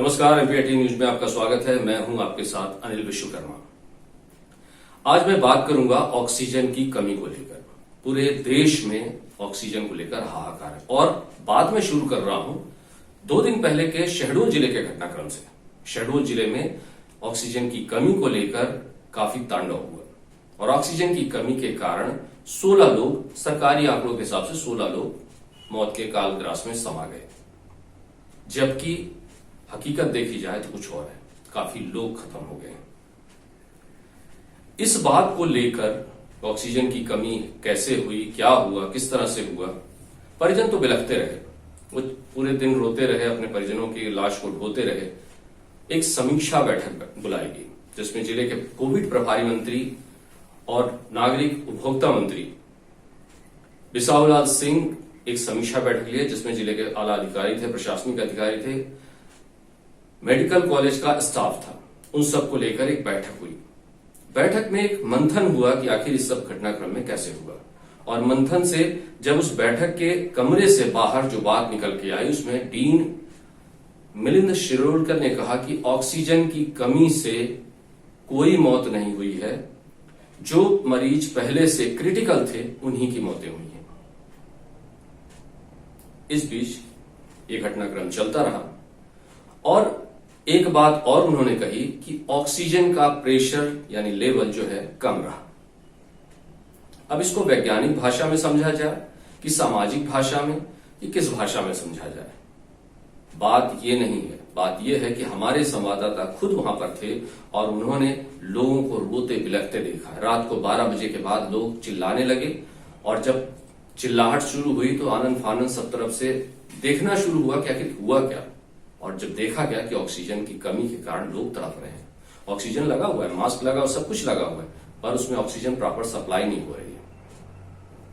नमस्कार, एमपीआईटी न्यूज में आपका स्वागत है। मैं हूं आपके साथ अनिल विश्वकर्मा। आज मैं बात करूंगा ऑक्सीजन की कमी को लेकर। पूरे देश में ऑक्सीजन को लेकर हाहाकार है और बाद में शुरू कर रहा हूं 2 दिन पहले के शहडोल जिले के घटनाक्रम से। शहडोल जिले में ऑक्सीजन की कमी को लेकर काफी तांडव हुआ और ऑक्सीजन की कमी के कारण 16 लोग, सरकारी आंकड़ों के हिसाब से 16 लोग मौत के कालग्रास में समा गए, जबकि हकीकत देखी जाए तो कुछ और है, काफी लोग खत्म हो गए। इस बात को लेकर ऑक्सीजन की कमी कैसे हुई, क्या हुआ, किस तरह से हुआ, परिजन तो बिलखते रहे, वो पूरे दिन रोते रहे, अपने परिजनों की लाश को ढोते रहे। एक समीक्षा बैठक बुलाई गई जिसमें जिले के कोविड प्रभारी मंत्री और नागरिक उपभोक्ता मंत्री बिसाहुलाल सिंह एक समीक्षा बैठक ली, जिसमें जिले के आला अधिकारी थे, प्रशासनिक अधिकारी थे, मेडिकल कॉलेज का स्टाफ था। उन सबको लेकर एक बैठक हुई। बैठक में एक मंथन हुआ कि आखिर इस सब घटनाक्रम में कैसे हुआ, और मंथन से जब उस बैठक के कमरे से बाहर जो बात निकल के आई, उसमें डीन मिलिंद शिरोडकर ने कहा कि ऑक्सीजन की कमी से कोई मौत नहीं हुई है, जो मरीज पहले से क्रिटिकल थे उन्हीं की मौतें हुई हैं। इस बीच ये घटनाक्रम चलता रहा और एक बात और उन्होंने कही कि ऑक्सीजन का प्रेशर यानी लेवल जो है कम रहा। अब इसको वैज्ञानिक भाषा में समझा जाए कि सामाजिक भाषा में, कि किस भाषा में समझा जाए, बात ये नहीं है। बात यह है कि हमारे संवाददाता खुद वहां पर थे और उन्होंने लोगों को रोते बिलखते देखा। रात को 12 बजे के बाद लोग चिल्लाने लगे और जब चिल्लाहट शुरू हुई तो आनंद फानंद सब तरफ से देखना शुरू हुआ कि आखिर हुआ क्या। और जब देखा गया कि ऑक्सीजन की कमी के कारण लोग तड़प रहे हैं, ऑक्सीजन लगा हुआ है, मास्क लगा हुआ, सब कुछ लगा हुआ है, पर उसमें ऑक्सीजन प्रॉपर सप्लाई नहीं हो रही है।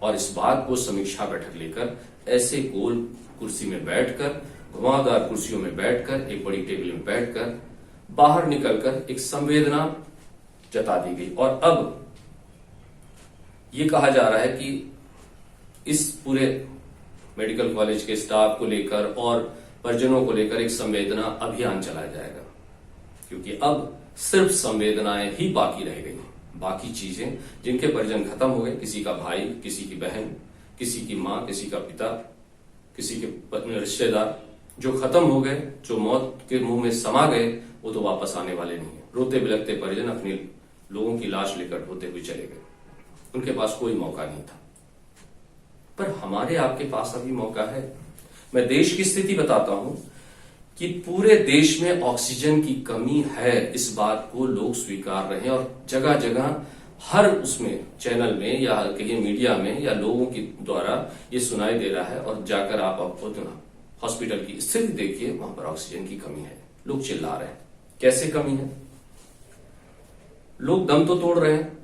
और इस बात को समीक्षा बैठक लेकर ऐसे गोल कुर्सी में बैठकर, घुमावदार कुर्सियों में बैठकर, एक बड़ी टेबल में बैठकर बाहर निकलकर एक संवेदना जता दी गई। और अब ये कहा जा रहा है कि इस पूरे मेडिकल कॉलेज के स्टाफ को लेकर और परिजनों को लेकर एक संवेदना अभियान चलाया जाएगा, क्योंकि अब सिर्फ संवेदनाएं ही बाकी रह गई। बाकी चीजें, जिनके परिजन खत्म हो गए, किसी का भाई, किसी की बहन, किसी की मां, किसी का पिता, किसी के रिश्तेदार जो खत्म हो गए, जो मौत के मुंह में समा गए, वो तो वापस आने वाले नहीं है। रोते बिलखते परिजन अपने लोगों की लाश लेकर ढोते हुए चले गए, उनके पास कोई मौका नहीं था। पर हमारे आपके पास अभी मौका है। मैं देश की स्थिति बताता हूं कि पूरे देश में ऑक्सीजन की कमी है, इस बात को लोग स्वीकार रहे हैं और जगह जगह हर उसमें चैनल में या कहीं मीडिया में या लोगों के द्वारा ये सुनाई दे रहा है। और जाकर आप खुद हॉस्पिटल की स्थिति देखिए, वहां पर ऑक्सीजन की कमी है, लोग चिल्ला रहे हैं। कैसे कमी है? लोग दम तो तोड़ रहे हैं,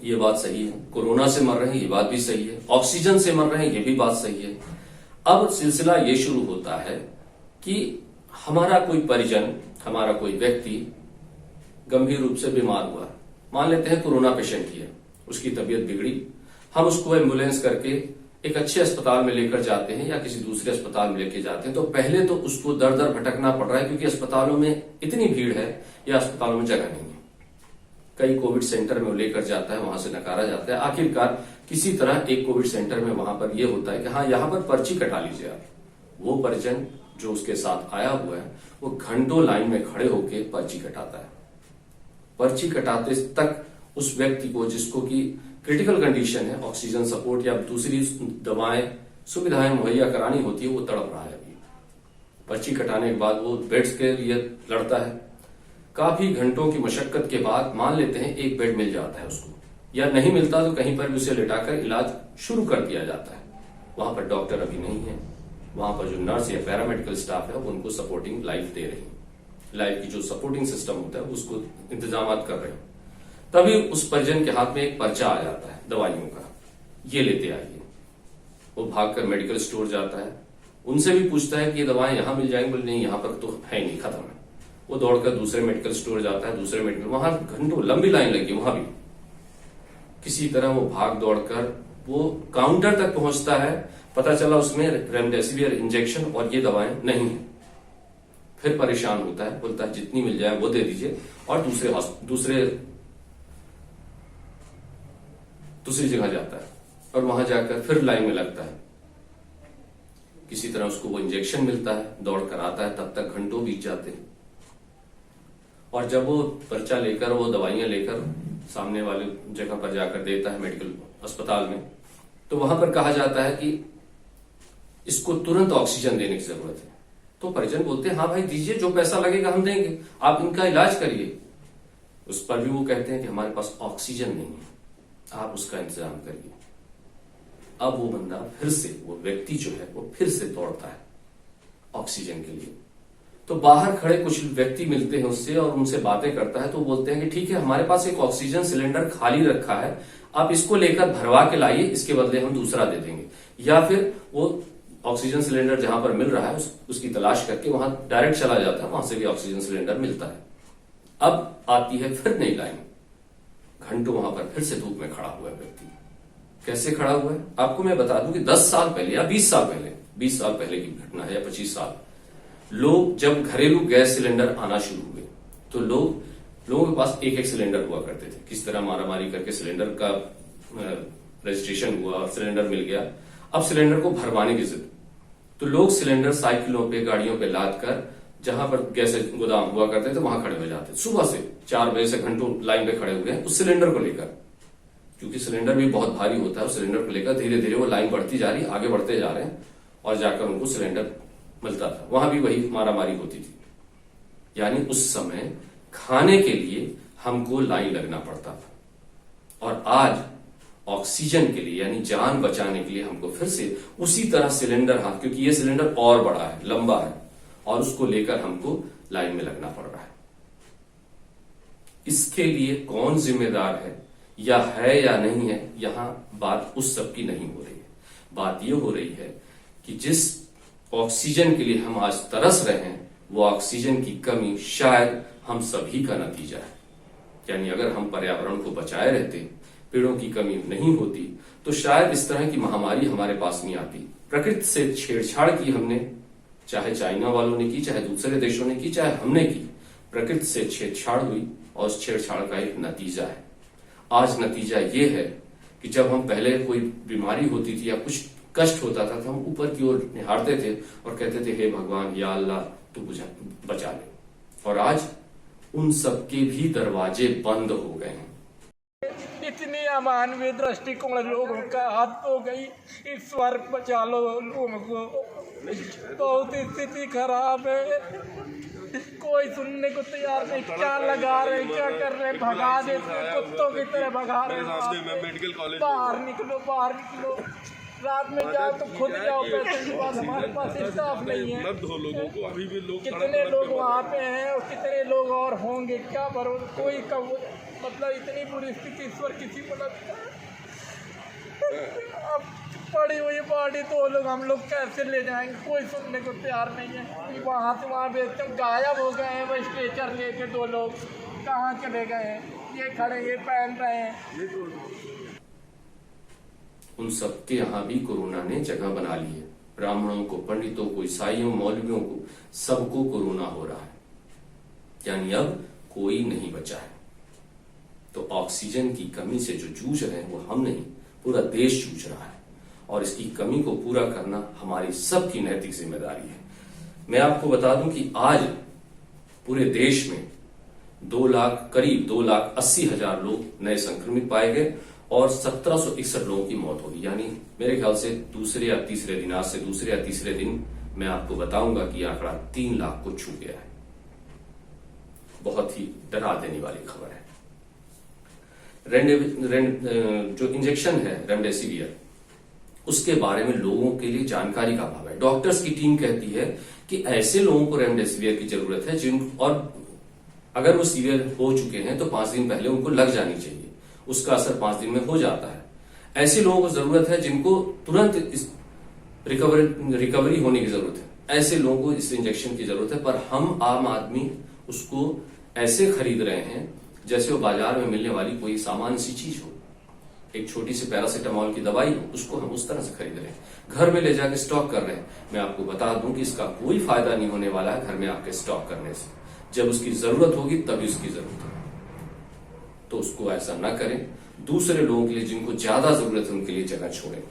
ये बात सही है, कोरोना से मर रहे हैं, ये बात भी सही है, ऑक्सीजन से मर रहे हैं, ये भी बात सही है। अब सिलसिला ये शुरू होता है कि हमारा कोई परिजन, हमारा कोई व्यक्ति गंभीर रूप से बीमार हुआ, मान लेते हैं कोरोना पेशेंट ही है, उसकी तबीयत बिगड़ी, हम उसको एम्बुलेंस करके एक अच्छे अस्पताल में लेकर जाते हैं या किसी दूसरे अस्पताल में लेकर जाते हैं, तो पहले तो उसको दर दर भटकना पड़ रहा है, क्योंकि अस्पतालों में इतनी भीड़ है या अस्पतालों में जगह नहीं है। कई कोविड सेंटर में वो लेकर जाता है, वहां से नकारा जाता है। आखिरकार किसी तरह एक कोविड सेंटर में वहां पर यह होता है कि हाँ, यहां पर पर्ची कटा लीजिए आप। वो परिजन जो उसके साथ आया हुआ है, वो घंटों लाइन में खड़े होकर पर्ची कटाता है। पर्ची कटाते तक उस व्यक्ति को, जिसको की क्रिटिकल कंडीशन है, ऑक्सीजन सपोर्ट या दूसरी दवाएं, सुविधाएं मुहैया करानी होती है, वो तड़प रहा है। अभी पर्ची कटाने के बाद वो बेड्स के लिए लड़ता है। काफी घंटों की मशक्कत के बाद मान लेते हैं एक बेड मिल जाता है उसको, या नहीं मिलता तो कहीं पर भी उसे लिटाकर इलाज शुरू कर दिया जाता है। वहां पर डॉक्टर अभी नहीं है, वहां पर जो नर्स या पैरामेडिकल स्टाफ है वो उनको सपोर्टिंग लाइफ दे रही है, लाइफ की जो सपोर्टिंग सिस्टम होता है उसको इंतजाम कर रहे हैं। तभी उस परिजन के हाथ में एक पर्चा आ जाता है दवाइयों का, ये लेते आइए। वो भागकर मेडिकल स्टोर जाता है, उनसे भी पूछता है कि ये दवाएं यहां मिल जाएंगी, बोले नहीं, यहां पर तो है नहीं, खत्म है। वो दौड़कर दूसरे मेडिकल स्टोर जाता है, दूसरे मेडिकल, वहां घंटों लंबी लाइन लगी, वहां भी किसी तरह वो भाग दौड़कर वो काउंटर तक पहुंचता है। पता चला उसमें रेमडेसिविर इंजेक्शन और ये दवाएं नहीं है। फिर परेशान होता है, बोलता है जितनी मिल जाए वो दे दीजिए, और दूसरी जगह जाता है और वहां जाकर फिर लाइन में लगता है। किसी तरह उसको वो इंजेक्शन मिलता है, दौड़ कर आता है, तब तक घंटों बीत जाते हैं। और जब वो पर्चा लेकर, वो दवाइयां लेकर सामने वाले जगह पर जाकर देता है मेडिकल अस्पताल में, तो वहां पर कहा जाता है कि इसको तुरंत ऑक्सीजन देने की जरूरत है। तो परिजन बोलते हैं हाँ भाई दीजिए, जो पैसा लगेगा हम देंगे, आप इनका इलाज करिए। उस पर भी वो कहते हैं कि हमारे पास ऑक्सीजन नहीं है, आप उसका इंतजाम करिए। अब वो बंदा फिर से, वो व्यक्ति जो है वो फिर से दौड़ता है ऑक्सीजन के लिए। तो बाहर खड़े कुछ व्यक्ति मिलते हैं उससे और उनसे बातें करता है, तो बोलते हैं कि ठीक है, हमारे पास एक ऑक्सीजन सिलेंडर खाली रखा है, आप इसको लेकर भरवा के लाइए, इसके बदले हम दूसरा दे देंगे। या फिर वो ऑक्सीजन सिलेंडर जहां पर मिल रहा है उसकी तलाश करके वहां डायरेक्ट चला जाता है, वहां से भी ऑक्सीजन सिलेंडर मिलता है। अब आती है फिर नई लाइन, घंटों वहां पर फिर से धूप में खड़ा हुआ है व्यक्ति। कैसे खड़ा हुआ है आपको मैं बता दूं कि 10 साल पहले या 20 साल पहले, 20 साल पहले की घटना है या 25 साल, लोग जब घरेलू गैस सिलेंडर आना शुरू हुए तो लोगों के पास एक एक सिलेंडर हुआ करते थे। किस तरह मारामारी करके सिलेंडर का रजिस्ट्रेशन हुआ और सिलेंडर मिल गया। अब सिलेंडर को भरवाने की जिद, तो लोग सिलेंडर साइकिलों पे, गाड़ियों पे लाद कर जहां पर गैस गोदाम हुआ करते थे वहां खड़े हो जाते। सुबह से 4 बजे से घंटों लाइन पे खड़े हुए हैं उस सिलेंडर को लेकर, क्योंकि सिलेंडर भी बहुत भारी होता है। उस सिलेंडर को लेकर धीरे धीरे वो लाइन बढ़ती जा रही, आगे बढ़ते जा रहे हैं और जाकर उनको सिलेंडर मिलता था। वहां भी वही मारामारी होती थी। यानी उस समय खाने के लिए हमको लाइन लगना पड़ता था, और आज ऑक्सीजन के लिए यानी जान बचाने के लिए हमको फिर से उसी तरह सिलेंडर हाथ, क्योंकि ये सिलेंडर और बड़ा है, लंबा है, और उसको लेकर हमको लाइन में लगना पड़ रहा है। इसके लिए कौन जिम्मेदार है या नहीं है, यहां बात उस सब की नहीं हो रही है। बात यह हो रही है कि जिस ऑक्सीजन के लिए हम आज तरस रहे हैं, वो ऑक्सीजन की कमी शायद हम सभी का नतीजा है। यानी अगर हम पर्यावरण को बचाए रहते, पेड़ों की कमी नहीं होती, तो शायद इस तरह की महामारी हमारे पास नहीं आती। प्रकृति से छेड़छाड़ की हमने, चाहे चाइना वालों ने की, चाहे दूसरे देशों ने की, चाहे हमने की, प्रकृति से छेड़छाड़ हुई और उस छेड़छाड़ का एक नतीजा है। आज नतीजा ये है कि जब हम पहले कोई बीमारी होती थी या कुछ कष्ट होता था तो हम ऊपर की ओर निहारते थे और कहते थे हे भगवान, या अल्लाह तू बचा ले। और आज उन सबके भी दरवाजे बंद हो गए हैं। इतनी अमानवीय दृष्टिकोण लोगों का हाथ हो गई, ईश्वर बचा लो लोगों को। बहुत स्थिति खराब है, कोई सुनने को तैयार नहीं। क्या लगा रहे, क्या कर रहे, भगा देते कुत्तों की तरह भगा रहे। बाहर निकलो, बाहर निकलो, रात में जाओ तो खुद जाओ, पैसे के पास हमारे पास स्टाफ नहीं है। लोगों को अभी भी लोग कितने लोग वहाँ पे हैं और कितने लोग और होंगे, क्या भरोसा। कोई मतलब इतनी बुरी स्थिति ईश्वर किसी को लगता है। अब पड़ी हुई बॉडी तो लोग, हम लोग कैसे ले जाएंगे, कोई सुनने को तैयार नहीं है। वहाँ से वहाँ बेचते गायब हो गए हैं। वो स्ट्रेचर लेके 2 लोग कहाँ चले गए हैं, ये खड़े, ये पहन रहे हैं। उन सबके यहां भी कोरोना ने जगह बना ली है। ब्राह्मणों को, पंडितों को, ईसाइयों, मौलवियों को, सबको कोरोना हो रहा है। यानी अब कोई नहीं बचा है। तो ऑक्सीजन की कमी से जो जूझ रहे हैं वो हम नहीं, पूरा देश जूझ रहा है, और इसकी कमी को पूरा करना हमारी सबकी नैतिक जिम्मेदारी है। मैं आपको बता दूं कि आज पूरे देश में 2 लाख, करीब 2,80,000 लोग नए संक्रमित पाए गए और 1761 लोगों की मौत होगी। यानी मेरे ख्याल से दूसरे या तीसरे दिन, आज से दूसरे या तीसरे दिन मैं आपको बताऊंगा कि आंकड़ा 3 लाख को छू गया है। बहुत ही डरा देने वाली खबर है। जो इंजेक्शन है रेमडेसिवियर, उसके बारे में लोगों के लिए जानकारी का अभाव है। डॉक्टर्स की टीम कहती है कि ऐसे लोगों को रेमडेसिवियर की जरूरत है और अगर वो सीवियर हो चुके हैं तो 5 दिन पहले उनको लग जानी चाहिए, उसका असर 5 दिन में हो जाता है। ऐसे लोगों को जरूरत है जिनको तुरंत रिकवरी होने की जरूरत है। ऐसे लोगों को इस इंजेक्शन की जरूरत है, पर हम आम आदमी उसको ऐसे खरीद रहे हैं जैसे वो बाजार में मिलने वाली कोई सामान्य सी चीज हो। एक छोटी सी पैरासिटामोल की दवाई हो, उसको हम उस तरह से खरीद रहे हैं, घर में ले जाके स्टॉक कर रहे हैं। मैं आपको बता दूं कि इसका कोई फायदा नहीं होने वाला है घर में आपके स्टॉक करने से। जब उसकी जरूरत होगी तभी उसकी जरूरत होगी, तो उसको ऐसा ना करें। दूसरे लोगों के लिए, जिनको ज्यादा जरूरत है, उनके लिए जगह छोड़ें।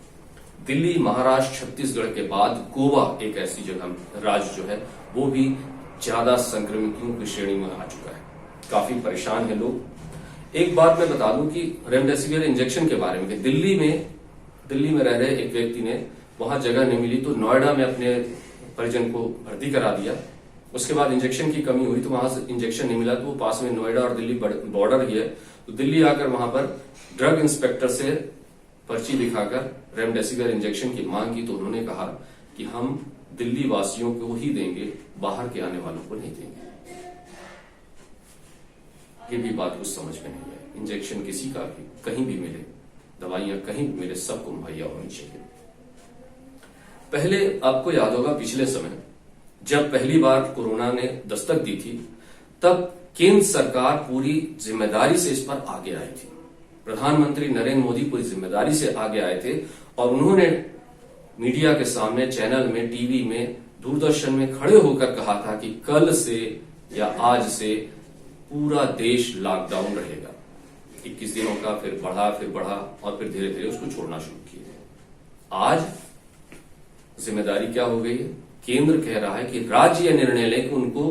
दिल्ली, महाराष्ट्र, छत्तीसगढ़ के बाद गोवा एक ऐसी जगह, राज्य जो है वो भी ज्यादा संक्रमितों की श्रेणी में आ चुका है। काफी परेशान है लोग। एक बात मैं बता दूं कि रेमडेसिविर इंजेक्शन के बारे में, दिल्ली में रह रहे एक व्यक्ति ने, वहां जगह नहीं मिली तो नोएडा में अपने परिजन को भर्ती करा दिया। उसके बाद इंजेक्शन की कमी हुई तो वहां से इंजेक्शन नहीं मिला, तो वो पास में नोएडा और दिल्ली बॉर्डर ही है, तो दिल्ली आकर वहां पर ड्रग इंस्पेक्टर से पर्ची दिखाकर रेमडेसिविर इंजेक्शन की मांग की, तो उन्होंने कहा कि हम दिल्ली वासियों को ही देंगे, बाहर के आने वालों को नहीं देंगे। ये भी बात कुछ समझ में नहीं है। इंजेक्शन किसी का भी कहीं भी मिले, दवाइयां कहीं भी मिले, सबको मुहैया होनी चाहिए। पहले आपको याद होगा, पिछले समय जब पहली बार कोरोना ने दस्तक दी थी, तब केंद्र सरकार पूरी जिम्मेदारी से इस पर आगे आई थी। प्रधानमंत्री नरेंद्र मोदी पूरी जिम्मेदारी से आगे आए थे और उन्होंने मीडिया के सामने, चैनल में, टीवी में, दूरदर्शन में खड़े होकर कहा था कि कल से या आज से पूरा देश लॉकडाउन रहेगा। 21 दिनों का, फिर बढ़ा और फिर धीरे धीरे उसको छोड़ना शुरू किया। आज जिम्मेदारी क्या हो गई है? केंद्र कह रहा है कि राज्य यह निर्णय ले कि उनको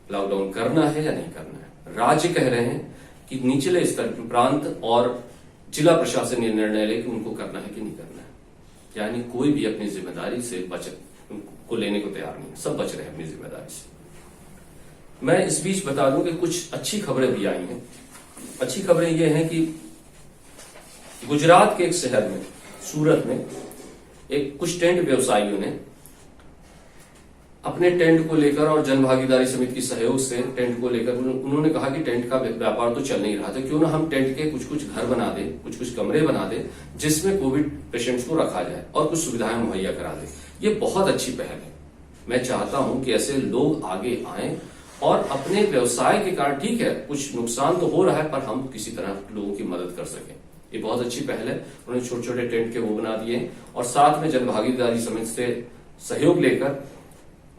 लॉकडाउन करना है या नहीं करना है। राज्य कह रहे हैं कि निचले स्तर, प्रांत और जिला प्रशासन ये निर्णय ले कि उनको करना है कि नहीं करना है। यानी कोई भी अपनी जिम्मेदारी से को लेने को तैयार नहीं है, सब बच रहे हैं अपनी जिम्मेदारी से। मैं इस बीच बता दूं कि कुछ अच्छी खबरें भी आई हैं। अच्छी खबरें ये हैं कि गुजरात के एक शहर में, सूरत में, कुछ टेंट व्यवसायियों ने अपने टेंट को लेकर और जन भागीदारी समिति के सहयोग से टेंट को लेकर उन्होंने कहा कि टेंट का व्यापार तो चल नहीं रहा था, क्यों ना हम टेंट के कुछ कुछ घर बना दें, कुछ कुछ कमरे बना दें, जिसमें कोविड पेशेंट्स को रखा जाए और कुछ सुविधाएं मुहैया करा दें। ये बहुत अच्छी पहल है। मैं चाहता हूं कि ऐसे लोग आगे आएं और अपने व्यवसाय के कारण, ठीक है कुछ नुकसान तो हो रहा है, पर हम किसी तरह लोगों की मदद कर सकें। ये बहुत अच्छी पहल है। उन्होंने छोटे छोटे टेंट के वो बना दिए और साथ में जन भागीदारी समिति से सहयोग लेकर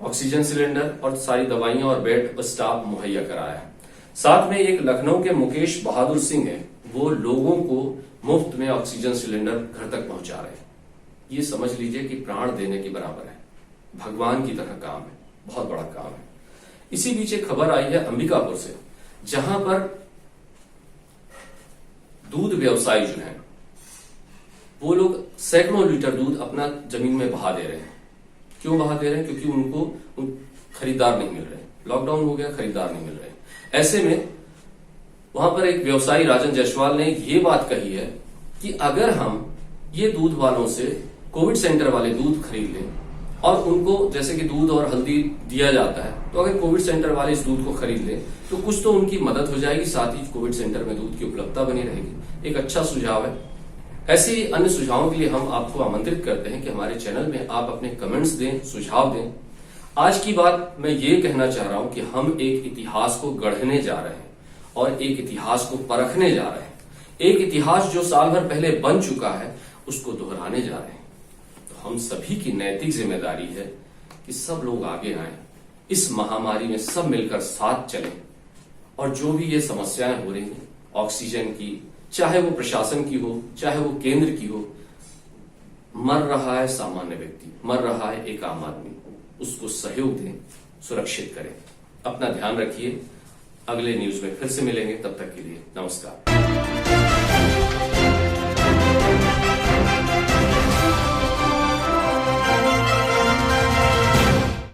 ऑक्सीजन सिलेंडर और सारी दवाइयां और बेड और स्टाफ मुहैया कराया है। साथ में एक लखनऊ के मुकेश बहादुर सिंह है, वो लोगों को मुफ्त में ऑक्सीजन सिलेंडर घर तक पहुंचा रहे हैं। ये समझ लीजिए कि प्राण देने के बराबर है, भगवान की तरह काम है, बहुत बड़ा काम है। इसी बीच एक खबर आई है अंबिकापुर से, जहां पर दूध व्यवसायी जो हैं वो लोग सैकड़ों लीटर दूध अपना जमीन में बहा दे रहे हैं। क्यों बहा दे रहे हैं? क्योंकि उनको खरीदार नहीं मिल रहे। लॉकडाउन हो गया, खरीदार नहीं मिल रहे। ऐसे में वहां पर एक व्यवसायी राजन जायसवाल ने ये बात कही है कि अगर हम ये दूध वालों से कोविड सेंटर वाले दूध खरीद लें और उनको, जैसे कि दूध और हल्दी दिया जाता है, तो अगर कोविड सेंटर वाले इस दूध को खरीद लें तो कुछ तो उनकी मदद हो जाएगी, साथ ही कोविड सेंटर में दूध की उपलब्धता बनी रहेगी। एक अच्छा सुझाव है। ऐसे ही अन्य सुझावों के लिए हम आपको आमंत्रित करते हैं कि हमारे चैनल में आप अपने कमेंट्स दें, सुझाव दें। आज की बात मैं ये कहना चाह रहा हूं कि हम एक इतिहास को गढ़ने जा रहे हैं और एक इतिहास को परखने जा रहे हैं। एक इतिहास जो साल भर पहले बन चुका है, उसको दोहराने जा रहे हैं। तो हम सभी की नैतिक जिम्मेदारी है कि सब लोग आगे आएं, इस महामारी में सब मिलकर साथ चलें और जो भी ये समस्याएं हो रही हैं ऑक्सीजन की, चाहे वो प्रशासन की हो, चाहे वो केंद्र की हो, मर रहा है सामान्य व्यक्ति, मर रहा है एक आम आदमी, उसको सहयोग दें, सुरक्षित करें। अपना ध्यान रखिए। अगले न्यूज में फिर से मिलेंगे, तब तक के लिए नमस्कार।